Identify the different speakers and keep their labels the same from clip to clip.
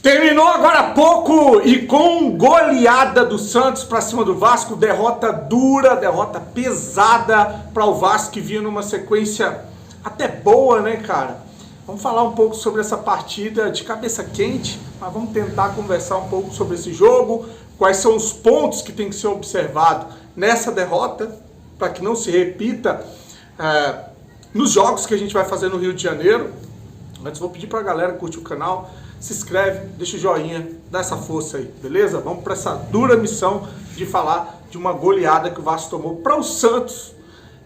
Speaker 1: Terminou agora há pouco e com goleada do Santos para cima do Vasco, derrota dura, derrota pesada para o Vasco que vinha numa sequência até boa, né, cara? Vamos falar um pouco sobre essa partida de cabeça quente, mas vamos tentar conversar um pouco sobre esse jogo, quais são os pontos que tem que ser observado nessa derrota, para que não se repita nos jogos que a gente vai fazer no Rio de Janeiro. Antes vou pedir para a galera curtir o canal, se inscreve, deixa o joinha, dá essa força aí, beleza? Vamos para essa dura missão de falar de uma goleada que o Vasco tomou para o Santos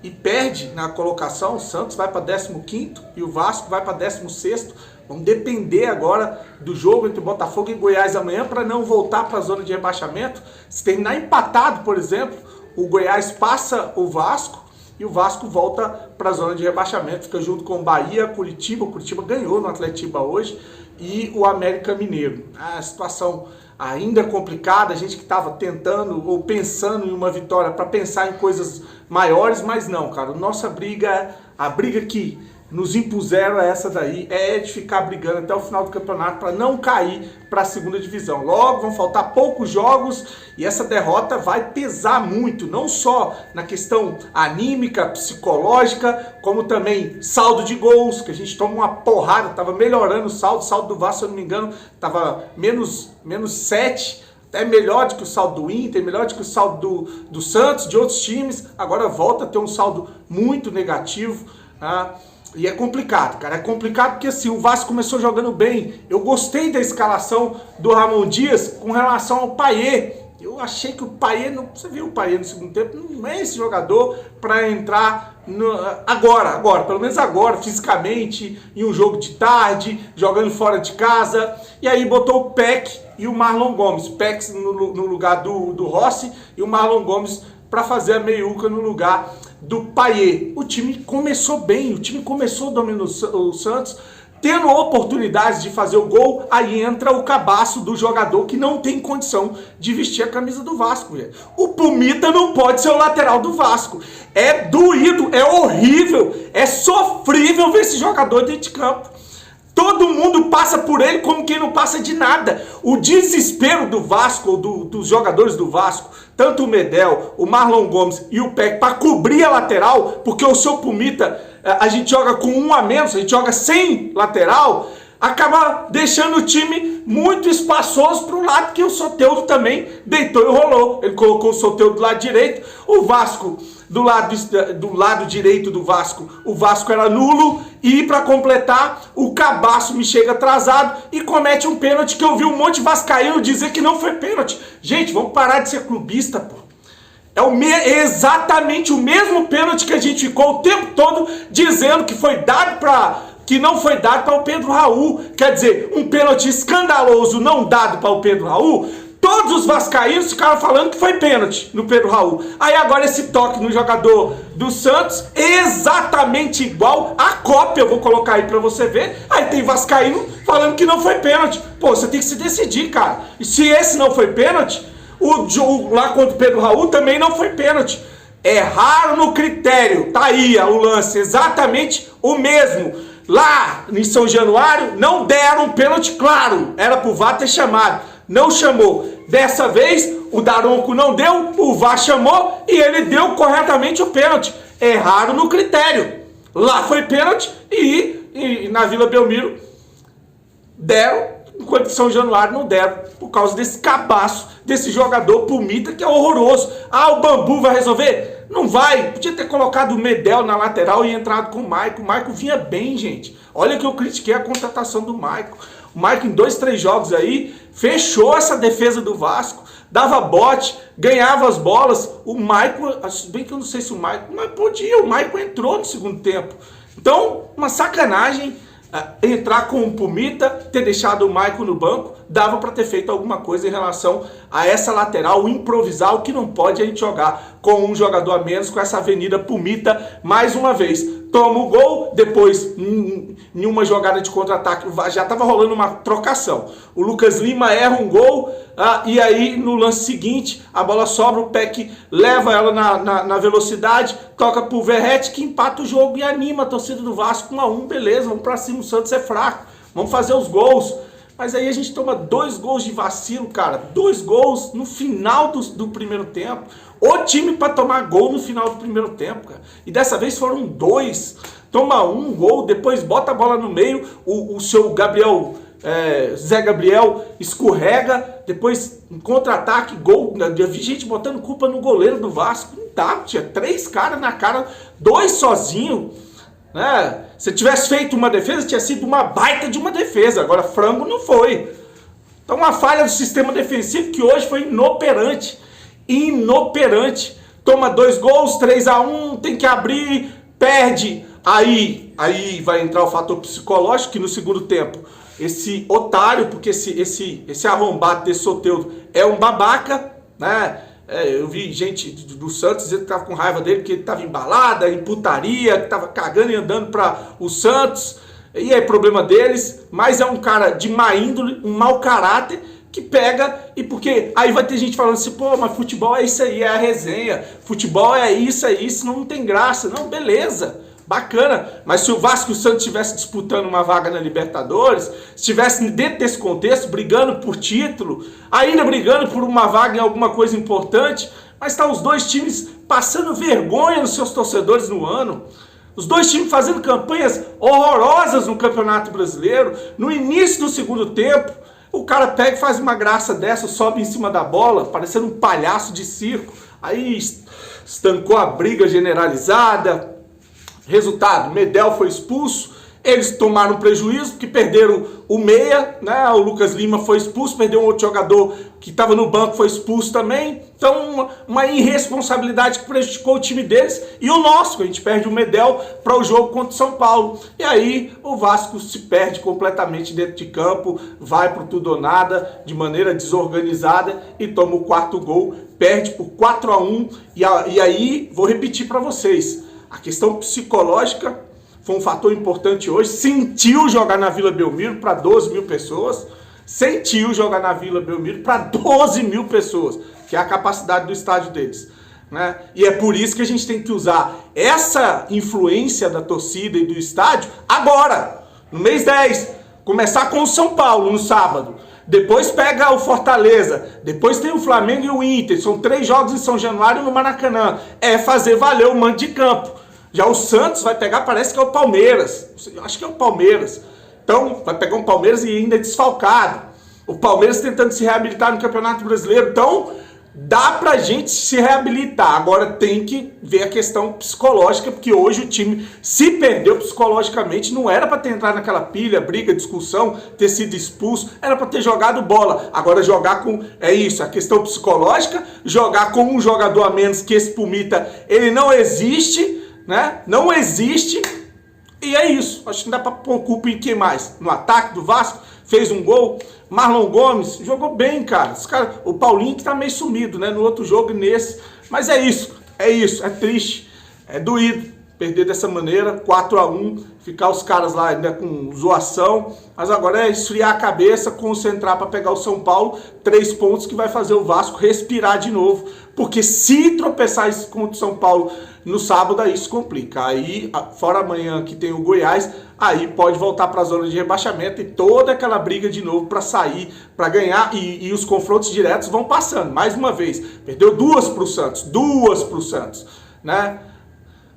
Speaker 1: e perde na colocação. O Santos vai para 15º e o Vasco vai para 16º. Vamos depender agora do jogo entre Botafogo e Goiás amanhã para não voltar para a zona de rebaixamento. Se terminar empatado, por exemplo, o Goiás passa o Vasco e o Vasco volta para a zona de rebaixamento. Fica junto com o Bahia, Curitiba. O Curitiba ganhou no Atletiba hoje. E o América Mineiro. A situação ainda complicada, a gente que estava tentando ou pensando em uma vitória para pensar em coisas maiores, mas não, cara. Nossa briga, a briga que nos impuseram é essa daí, é de ficar brigando até o final do campeonato para não cair para a segunda divisão. Logo vão faltar poucos jogos e essa derrota vai pesar muito, não só na questão anímica, psicológica, como também saldo de gols, que a gente toma uma porrada, estava melhorando o saldo do Vasco, se eu não me engano, estava menos 7, até melhor do que o saldo do Inter, melhor do que o saldo do Santos, de outros times. Agora volta a ter um saldo muito negativo, tá? E é complicado, cara, é complicado porque assim, o Vasco começou jogando bem. Eu gostei da escalação do Ramon Dias com relação ao Payet. Eu achei que o Payet, você viu o Payet no segundo tempo, não é esse jogador para entrar agora, pelo menos agora, fisicamente, em um jogo de tarde, jogando fora de casa. E aí botou o Peck e o Marlon Gomes. Peck no lugar do Rossi e o Marlon Gomes para fazer a meiuca no lugar do Payet. O time começou bem, o time começou dominando o Santos, tendo oportunidades de fazer o gol. Aí entra o cabaço do jogador que não tem condição de vestir a camisa do Vasco. Velho. O Pumita não pode ser o lateral do Vasco. É doído, é horrível, é sofrível ver esse jogador dentro de campo. Todo mundo passa por ele como quem não passa de nada. O desespero do Vasco, dos jogadores do Vasco, tanto o Medel, o Marlon Gomes e o Peck, para cobrir a lateral, porque o seu Pumita, a gente joga com um a menos, a gente joga sem lateral, acaba deixando o time muito espaçoso para o lado que o Soteldo também deitou e rolou. Ele colocou o Soteldo do lado direito, o Vasco do lado direito do Vasco, o Vasco era nulo, e para completar, o Cabaço me chega atrasado e comete um pênalti que eu vi um monte de vascaíno dizer que não foi pênalti. Gente, vamos parar de ser clubista, pô. É exatamente o mesmo pênalti que a gente ficou o tempo todo dizendo que foi dado que não foi dado para o Pedro Raul. Quer dizer, um pênalti escandaloso não dado para o Pedro Raul. Todos os vascaínos ficaram falando que foi pênalti no Pedro Raul. Aí agora esse toque no jogador do Santos, exatamente igual, a cópia, eu vou colocar aí pra você ver. Aí tem vascaíno falando que não foi pênalti. Pô, você tem que se decidir, cara. E se esse não foi pênalti, lá contra o Pedro Raul também não foi pênalti. Erraram no critério. Tá aí o lance, exatamente o mesmo. Lá em São Januário não deram um pênalti claro. Era pro VAR ter chamado. Não chamou. Dessa vez, o Daronco não deu, o VAR chamou e ele deu corretamente o pênalti. Erraram no critério. Lá foi pênalti e na Vila Belmiro deram, enquanto São Januário não deram, por causa desse cabaço, desse jogador Pumita que é horroroso. Ah, o Bambu vai resolver? Não vai. Podia ter colocado o Medel na lateral e entrado com o Maicon. O Maicon vinha bem, gente. Olha que eu critiquei a contratação do Maicon. O Maicon em 2, 3 jogos aí, fechou essa defesa do Vasco, dava bote, ganhava as bolas. O Maicon, bem que eu não sei se o Maicon, mas podia, o Maicon entrou no segundo tempo. Então, uma sacanagem entrar com o Pumita, ter deixado o Maicon no banco, dava para ter feito alguma coisa em relação a essa lateral, improvisar. O que não pode a gente jogar com um jogador a menos, com essa avenida Pumita mais uma vez. Toma o gol, depois em uma jogada de contra-ataque, já estava rolando uma trocação. O Lucas Lima erra um gol, e aí no lance seguinte, a bola sobra, o Peck leva ela na velocidade, toca pro Verratti, que empata o jogo e anima a torcida do Vasco 1 a 1, beleza, vamos pra cima, o Santos é fraco, vamos fazer os gols. Mas aí a gente toma 2 gols de vacilo, cara. 2 gols no final do primeiro tempo. O time para tomar gol no final do primeiro tempo, cara. E dessa vez foram 2. Toma 1 gol, depois bota a bola no meio. O seu Gabriel, Zé Gabriel escorrega. Depois, em contra-ataque, gol. Eu vi gente botando culpa no goleiro do Vasco. Não dá, tinha 3 caras na cara, 2 sozinho. Né? Se tivesse feito uma defesa, tinha sido uma baita de uma defesa. Agora, frango não foi. Então, uma falha do sistema defensivo que hoje foi inoperante. Inoperante. Toma 2 gols, 3-1, tem que abrir, perde. Aí vai entrar o fator psicológico, que no segundo tempo, esse otário, porque esse arrombado desse Soteldo é um babaca, né? Eu vi gente do Santos dizendo que estava com raiva dele, que ele estava embalada, em putaria, que estava cagando e andando para o Santos, e é problema deles, mas é um cara de má índole, um mau caráter, que pega, e porque aí vai ter gente falando assim, pô, mas futebol é isso aí, é a resenha, futebol é isso, não tem graça. Não, beleza, bacana, mas se o Vasco e o Santos estivessem disputando uma vaga na Libertadores, estivessem dentro desse contexto, brigando por título, ainda brigando por uma vaga em alguma coisa importante, mas tá os 2 times passando vergonha nos seus torcedores no ano, os 2 times fazendo campanhas horrorosas no Campeonato Brasileiro, no início do segundo tempo, o cara pega e faz uma graça dessa, sobe em cima da bola, parecendo um palhaço de circo, aí estancou a briga generalizada. Resultado, Medel foi expulso, eles tomaram prejuízo porque perderam o meia, né? O Lucas Lima foi expulso, perdeu um outro jogador que estava no banco, foi expulso também. Então, uma irresponsabilidade que prejudicou o time deles e o nosso, a gente perde o Medel para o jogo contra o São Paulo. E aí o Vasco se perde completamente dentro de campo, vai pro tudo ou nada, de maneira desorganizada e toma o 4º gol, perde por 4-1. E aí, vou repetir para vocês, a questão psicológica foi um fator importante hoje. Sentiu jogar na Vila Belmiro para 12 mil pessoas. Sentiu jogar na Vila Belmiro para 12 mil pessoas, que é a capacidade do estádio deles. Né? E é por isso que a gente tem que usar essa influência da torcida e do estádio agora, no mês 10. Começar com o São Paulo no sábado. Depois pega o Fortaleza, depois tem o Flamengo e o Inter. São 3 jogos em São Januário no Maracanã. É fazer valer o mando de campo. Já o Santos vai pegar, parece que é o Palmeiras. Acho que é o Palmeiras. Então, vai pegar um Palmeiras e ainda desfalcado. O Palmeiras tentando se reabilitar no Campeonato Brasileiro. Então, dá pra gente se reabilitar. Agora tem que ver a questão psicológica, porque hoje o time se perdeu psicologicamente. Não era pra ter entrado naquela pilha, briga, discussão, ter sido expulso. Era pra ter jogado bola. Agora jogar com... É isso, a questão psicológica. Jogar com um jogador a menos, que esse Pumita, ele não existe... Né? Não existe, e é isso. Acho que não dá para pôr culpa em quem mais. No ataque do Vasco, fez um gol. Marlon Gomes jogou bem, cara. O Paulinho que tá meio sumido, né? No outro jogo e nesse. Mas é isso, é triste, é doído perder dessa maneira, 4-1, ficar os caras lá ainda com zoação, mas agora é esfriar a cabeça, concentrar para pegar o São Paulo, 3 pontos que vai fazer o Vasco respirar de novo, porque se tropeçar contra o São Paulo no sábado, aí isso complica. Aí, fora amanhã que tem o Goiás, aí pode voltar para a zona de rebaixamento e toda aquela briga de novo para sair, para ganhar, e os confrontos diretos vão passando. Mais uma vez, perdeu 2 para o Santos, né?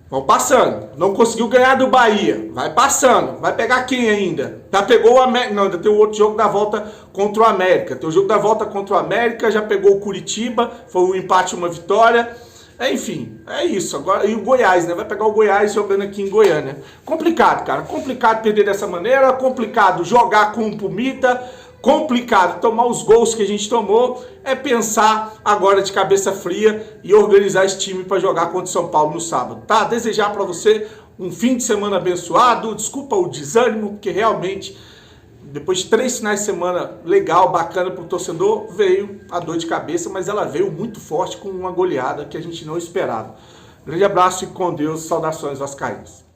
Speaker 1: Vão passando, não conseguiu ganhar do Bahia, vai passando, vai pegar quem ainda? Já pegou o América, não, ainda tem o outro jogo da volta contra o América, tem o jogo da volta contra o América, já pegou o Curitiba, foi um empate e uma vitória, enfim, é isso. Agora, e o Goiás, né, vai pegar o Goiás jogando aqui em Goiânia. Complicado, cara, complicado perder dessa maneira, complicado jogar com o Pumita, complicado tomar os gols que a gente tomou. É pensar agora de cabeça fria e organizar esse time para jogar contra o São Paulo no sábado, tá? Desejar para você um fim de semana abençoado. Desculpa o desânimo, porque realmente depois de 3 finais de semana legal, bacana para o torcedor, veio a dor de cabeça, mas ela veio muito forte com uma goleada que a gente não esperava. Grande abraço e com Deus, saudações vascaínas.